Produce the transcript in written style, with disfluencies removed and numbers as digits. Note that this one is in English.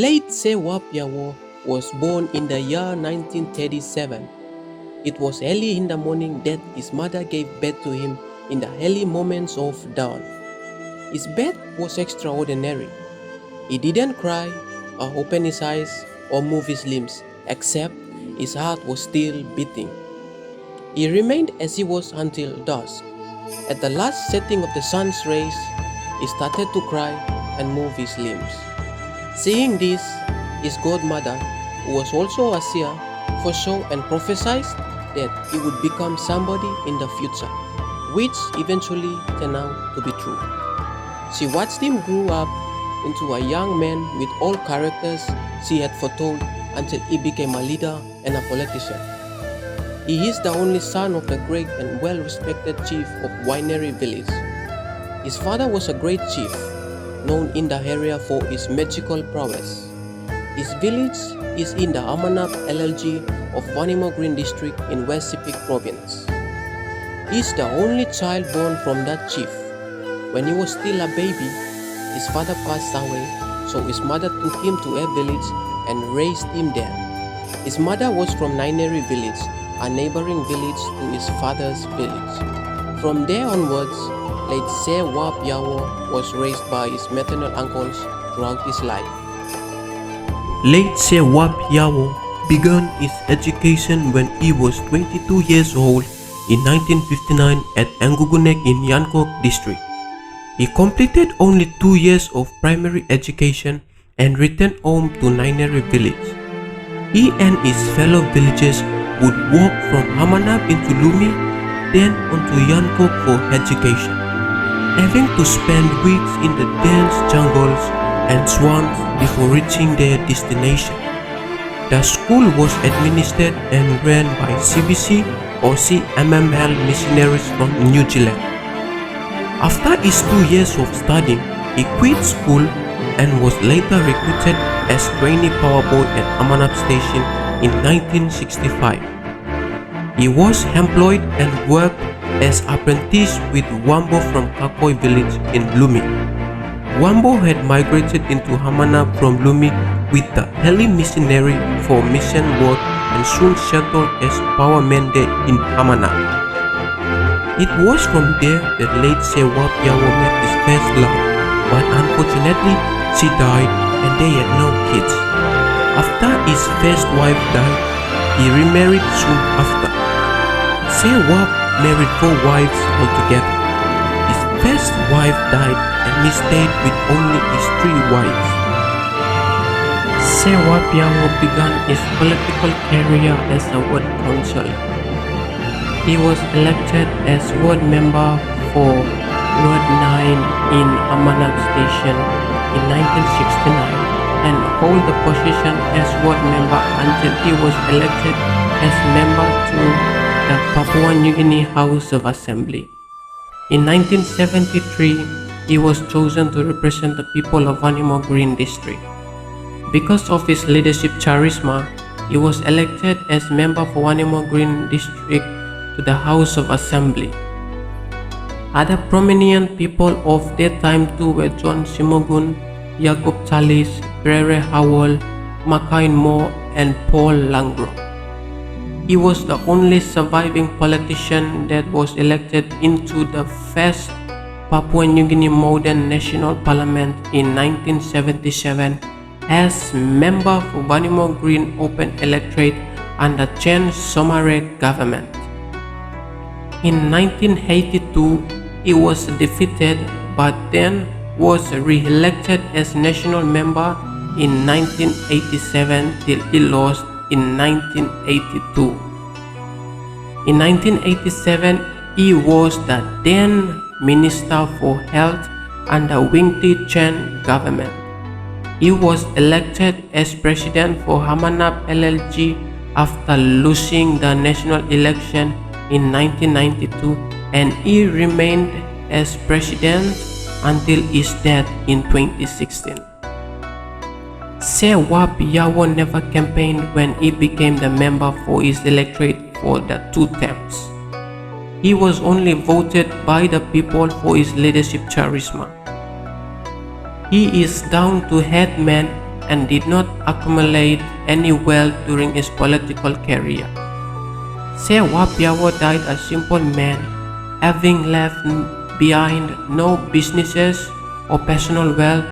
Late Sewa Piawo was born in the year 1937. It was early in the morning that his mother gave birth to him in the early moments of dawn. His birth was extraordinary. He didn't cry or open his eyes or move his limbs, except his heart was still beating. He remained as he was until dusk. At the last setting of the sun's rays, he started to cry and move his limbs. Seeing this, his godmother, who was also a seer, foresaw and prophesied that he would become somebody in the future, which eventually turned out to be true. She watched him grow up into a young man with all characters she had foretold until he became a leader and a politician. He is the only son of the great and well-respected chief of Winery Village. His father was a great chief, known in the area for his magical prowess. His village is in the Amanap LLG of Vanimo Green District in West Sepik Province. He is the only child born from that chief. When he was still a baby, his father passed away, so his mother took him to a village and raised him there. His mother was from Naineri village, a neighboring village to his father's village. From there onwards, late Sewa Piawo was raised by his maternal uncles throughout his life. Late Sewa Piawo began his education when he was 22 years old in 1959 at Angugunek in Yankok district. He completed only 2 years of primary education and returned home to Naineri village. He and his fellow villagers would walk from Hamanap into Lumi, then onto Yankok for education, having to spend weeks in the dense jungles and swamps before reaching their destination. The school was administered and ran by CBC or CMML missionaries from New Zealand. After his 2 years of studying, he quit school and was later recruited as trainee power boy at Amanap Station in 1965. He was employed and worked as apprentice with Wambo from Kakoi village in Lumi. Wambo had migrated into Hamanap from Lumi with the early missionary for mission work and soon settled as power man there in Hamanap. It was from there that late Sewa Piawo met his first love, but unfortunately she died and they had no kids. After his first wife died, he remarried soon after. Sewa married 4 wives altogether. His first wife died and he stayed with only his 3 wives. Sewa Piawo began his political career as a ward councillor. He was elected as ward member for Ward 9 in Amanap Station in 1969 and hold the position as ward member until he was elected as member to the Papua New Guinea House of Assembly. In 1973, he was chosen to represent the people of Vanimo Green District. Because of his leadership charisma, he was elected as member for Vanimo Green District to the House of Assembly. Other prominent people of that time too were John Simogun, Jacob Talis, Rere Howell, Makain Mo, and Paul Langro. He was the only surviving politician that was elected into the first Papua New Guinea Modern National Parliament in 1977 as member for Vanimo Green Open Electorate under Chen Somarek government. In 1982, he was defeated but then was re-elected as national member in 1987 till he lost in 1982. In 1987, he was the then Minister for Health under Wing Ti Chen government. He was elected as president for Hamanap LLG after losing the national election in 1992, and he remained as president until his death in 2016. Sewa Piawo never campaigned when he became the member for his electorate for the 2 terms. He was only voted by the people for his leadership charisma. He is down-to-earth man and did not accumulate any wealth during his political career. Sewa Biawo died a simple man, having left behind no businesses or personal wealth